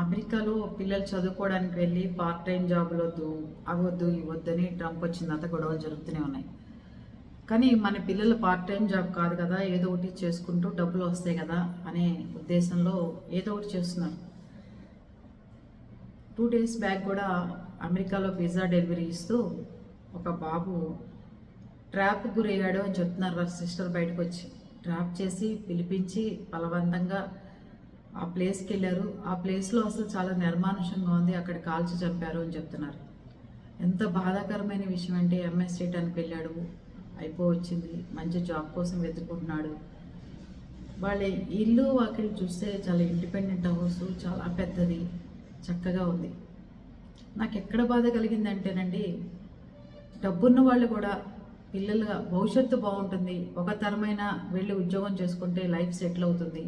అమెరికాలో పిల్లలు చదువుకోవడానికి వెళ్ళి పార్ట్ టైం జాబులు వద్దు, అవొద్దు ఇవద్దని ట్రంప్ వచ్చిన తర్వాత గొడవలు జరుగుతూనే ఉన్నాయి. కానీ మన పిల్లలు పార్ట్ టైం జాబ్ కాదు కదా, ఏదో ఒకటి చేసుకుంటూ డబ్బులు వస్తాయి కదా అనే ఉద్దేశంలో ఏదో ఒకటి చేస్తున్నారు. 2 days బ్యాక్ కూడా అమెరికాలో పిజ్జా డెలివరీ ఇస్తూ ఒక బాబు ట్రాప్ గురయ్యాడు అని చెప్తున్నారు. వాళ్ళ సిస్టర్ బయటకు వచ్చి ట్రాప్ చేసి పిలిపించి బలవంతంగా ఆ ప్లేస్కి వెళ్ళారు. ఆ ప్లేస్లో అసలు చాలా నిర్మానుషంగా ఉంది, అక్కడ కాల్చి చంపారు అని చెప్తున్నారు. ఎంత బాధాకరమైన విషయం అంటే ఎంఎస్ చేయడానికి వెళ్ళాడు, అయిపోవచ్చింది, మంచి జాబ్ కోసం వెతుకుంటున్నాడు. వాళ్ళ ఇల్లు వాకిలి చూస్తే చాలా ఇండిపెండెంట్ హౌస్, చాలా పెద్దది, చక్కగా ఉంది. నాకు ఎక్కడ బాధ కలిగిందంటేనండి, డబ్బున్న వాళ్ళు కూడా పిల్లలుగా భవిష్యత్తు బాగుంటుంది, ఒక తరమైనా వెళ్ళి ఉద్యోగం చేసుకుంటే లైఫ్ సెటిల్ అవుతుంది,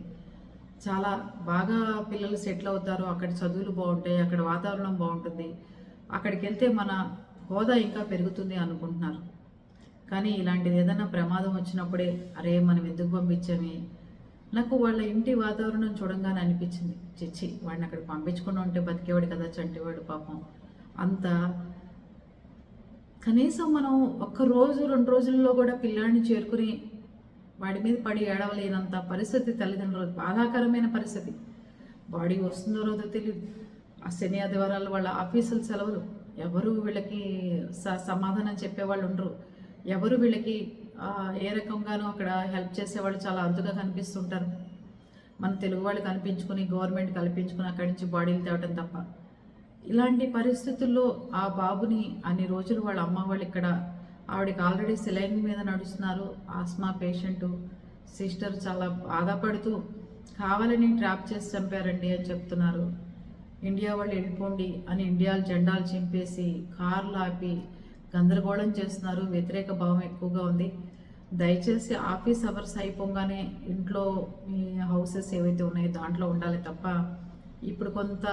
చాలా బాగా పిల్లలు సెటిల్ అవుతారు, అక్కడ చదువులు బాగుంటాయి, అక్కడ వాతావరణం బాగుంటుంది, అక్కడికి వెళ్తే మన హోదా ఇంకా పెరుగుతుంది అనుకుంటున్నారు. కానీ ఇలాంటిది ఏదైనా ప్రమాదం వచ్చినప్పుడే అరే మనం ఎందుకు పంపించామే. నాకు వాళ్ళ ఇంటి వాతావరణం చూడంగానే అనిపించింది, చిచ్చి వాడిని అక్కడ పంపించకుండా ఉంటే బతికేవాడు కదా, చంటివాడు పాపం. అంత కనీసం మనం ఒక్క రోజు 2 రోజుల్లో కూడా పిల్లాడిని చేరుకుని వాడి మీద పడి ఏడవలేనంత పరిస్థితి తల్లిదండ్రులు, బాధాకరమైన పరిస్థితి. బాడీ వస్తుందో రోజో తెలియదు. ఆ శని ఆదివారాలు వాళ్ళ ఆఫీసుల సెలవులు, ఎవరు వీళ్ళకి సమాధానం చెప్పేవాళ్ళు ఉండరు, ఎవరు వీళ్ళకి ఏ రకంగానూ అక్కడ హెల్ప్ చేసేవాళ్ళు చాలా అరుదుగా కనిపిస్తుంటారు. మన తెలుగు వాళ్ళు కనిపించుకుని, గవర్నమెంట్ కల్పించుకుని అక్కడి నుంచి బాడీలు తేవటం తప్ప. ఇలాంటి పరిస్థితుల్లో ఆ బాబుని అన్ని రోజులు వాళ్ళ అమ్మ వాళ్ళు ఇక్కడ, ఆవిడకి ఆల్రెడీ సెలైన్ మీద నడుస్తున్నారు, ఆస్మా పేషెంటు, సిస్టర్ చాలా బాధపడుతూ కావాలని ట్రాప్ చేసి చంపారండి అని చెప్తున్నారు. ఇండియా వాళ్ళు వెళ్ళిపోండి అని ఇండియా జెండాలు చింపేసి కార్లు ఆపి గందరగోళం చేస్తున్నారు. వ్యతిరేక భావం ఎక్కువగా ఉంది. దయచేసి ఆఫీస్ అవర్స్ అయిపోగానే ఇంట్లో మీ హౌసెస్ ఏవైతే ఉన్నాయో దాంట్లో ఉండాలి తప్ప, ఇప్పుడు కొంత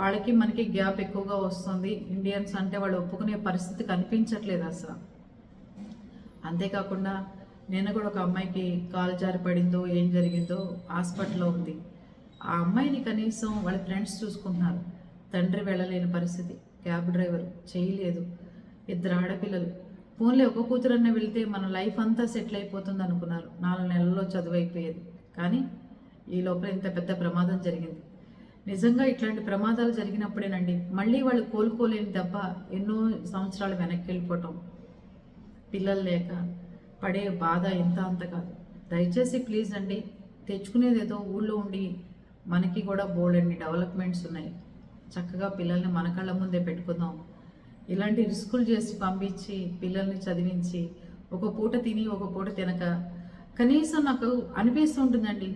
వాళ్ళకి మనకి గ్యాప్ ఎక్కువగా వస్తుంది. ఇండియన్స్ అంటే వాళ్ళు ఒప్పుకునే పరిస్థితి కనిపించట్లేదు అసలు. అంతేకాకుండా నేను కూడా ఒక అమ్మాయికి కాలు జారి పడిందో ఏం జరిగిందో హాస్పిటల్లో ఉంది. ఆ అమ్మాయిని కనీసం వాళ్ళ ఫ్రెండ్స్ చూసుకుంటున్నారు. తండ్రి వెళ్ళలేని పరిస్థితి, క్యాబ్ డ్రైవర్ చేయలేదు, 2 ఆడపిల్లలు. ఫోన్లో ఒక కూతురన్న వెళ్తే మన లైఫ్ అంతా సెటిల్ అయిపోతుంది అనుకున్నారు. 4 నెలల్లో చదువు అయిపోయేది. కానీ ఈ లోపల ఇంత పెద్ద ప్రమాదం జరిగింది. నిజంగా ఇట్లాంటి ప్రమాదాలు జరిగినప్పుడేనండి మళ్ళీ వాళ్ళు కోలుకోలేని దెబ్బ ఎన్నో సంవత్సరాలు వెనక్కి వెళ్ళిపోవటం. పిల్లలు లేక పడే బాధ ఎంత అంత కాదు. దయచేసి ప్లీజ్ అండి, తెచ్చుకునేది ఏదో ఊళ్ళో ఉండి మనకి కూడా బోల్డన్ని డెవలప్మెంట్స్ ఉన్నాయి, చక్కగా పిల్లల్ని మన కళ్ళ ముందే పెట్టుకుందాం. ఇలాంటి రిస్కులు చేసి పంపించి పిల్లల్ని చదివించి ఒక పూట తిని ఒక పూట తినక, కనీసం నాకు అనిపిస్తూ ఉంటుందండి,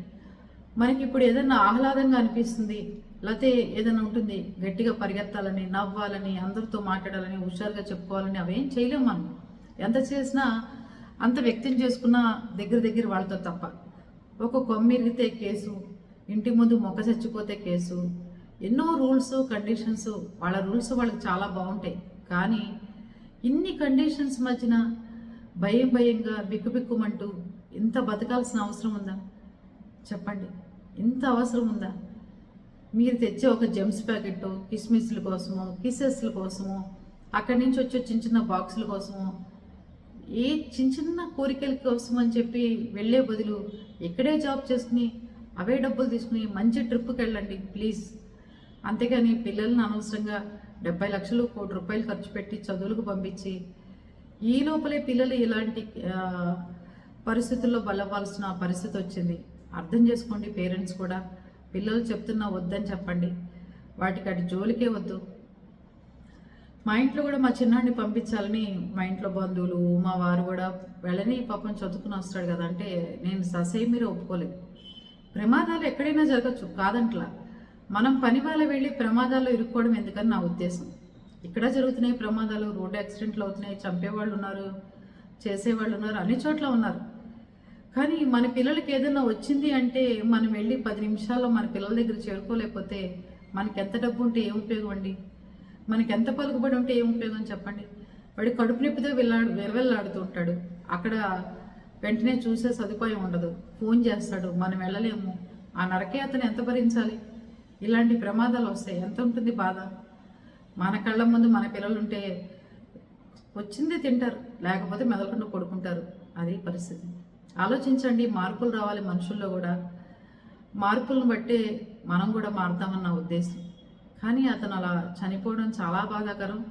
మనకి ఇప్పుడు ఏదైనా ఆహ్లాదంగా అనిపిస్తుంది, లేకపోతే ఏదైనా ఉంటుంది గట్టిగా పరిగెత్తాలని, నవ్వాలని, అందరితో మాట్లాడాలని, హుషారుగా చెప్పుకోవాలని, అవేం చేయలేము మనం. ఎంత చేసినా అంత వ్యక్తం చేసుకున్న దగ్గర వాళ్ళతో తప్ప. ఒక కొమ్మిరిగితే కేసు, ఇంటి ముందు మొక్క చచ్చిపోతే కేసు, ఎన్నో రూల్స్ కండిషన్స్. వాళ్ళ రూల్స్ వాళ్ళకి చాలా బాగుంటాయి, కానీ ఇన్ని కండిషన్స్ మధ్యన భయంగా బిక్కుబిక్కుమంటూ ఇంత బతకాల్సిన అవసరం ఉందా చెప్పండి? ఇంత అవసరం ఉందా? మీరు తెచ్చే ఒక జెమ్స్ ప్యాకెట్ కిస్మిస్ల కోసమో, కిసెస్ల కోసమో, అక్కడి నుంచి వచ్చే చిన్న బాక్సుల కోసమో, ఏ చిన్న కోరికల కోసం అని చెప్పి వెళ్ళే బదులు ఇక్కడే జాబ్ చేసుకుని అవే డబ్బులు తీసుకుని మంచి ట్రిప్కి వెళ్ళండి ప్లీజ్. అంతేగాని పిల్లల్ని అనవసరంగా 70 లక్షలు, ₹1 కోటి ఖర్చు పెట్టి చదువులకు పంపించి ఈ లోపలే పిల్లలు ఇలాంటి పరిస్థితుల్లో బలవ్వాల్సిన పరిస్థితి వచ్చింది. అర్థం చేసుకోండి పేరెంట్స్ కూడా. పిల్లలు చెప్తున్నా వద్దని చెప్పండి, వాటికి అటు జోలికే వద్దు. మా ఇంట్లో కూడా మా చిన్నాడిని పంపించాలని మా ఇంట్లో బంధువులు, మా వారు కూడా వెళ్ళని, పాపం చదువుకుని వస్తాడు కదా అంటే నేను ససేమిరా ఒప్పుకోలేదు. ప్రమాదాలు ఎక్కడైనా జరగచ్చు, కాదంట్లా. మనం పని వాళ్ళ వెళ్ళి ప్రమాదాల్లో ఇరుక్కోవడం ఎందుకని నా ఉద్దేశం. ఇక్కడ జరుగుతున్నాయి ప్రమాదాలు, రోడ్డు యాక్సిడెంట్లు అవుతున్నాయి, చంపేవాళ్ళు ఉన్నారు, చేసేవాళ్ళు ఉన్నారు, అన్ని చోట్ల ఉన్నారు. కానీ మన పిల్లలకి ఏదైనా వచ్చింది అంటే మనం వెళ్ళి 10 నిమిషాల్లో మన పిల్లల దగ్గర చేరుకోలేకపోతే మనకి ఎంత డబ్బు ఉంటే ఏం ఉపయోగం అండి? మనకి ఎంత పలుకుబడి ఉంటే ఏం ఉపయోగం చెప్పండి? వాడి కడుపు నొప్పితో వెరవెల్లాడుతూ ఉంటాడు, అక్కడ వెంటనే చూసే సదుపాయం ఉండదు, ఫోన్ చేస్తాడు, మనం వెళ్ళలేము. ఆ నరకే అతను ఎంత భరించాలి? ఇలాంటి ప్రమాదాలు వస్తాయి. ఎంత ఉంటుంది బాధ. మన కళ్ళ ముందు మన పిల్లలు ఉంటే వచ్చిందే తింటారు, లేకపోతే మెదలకుండా పడుకుంటారు. అది పరిస్థితి. ఆలోచించండి, మార్పులు రావాలి మనుషుల్లో కూడా. మార్పులను బట్టే మనం కూడా మారుతామన్న ఉద్దేశం. కానీ అతను అలా చనిపోవడం చాలా బాధాకరం.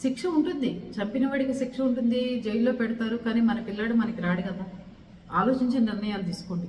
శిక్ష ఉంటుంది, చంపిన వాడికి శిక్ష ఉంటుంది, జైల్లో పెడతారు. కానీ మన పిల్లాడు మనకి రాడు కదా. ఆలోచించి నిర్ణయాలు తీసుకోండి.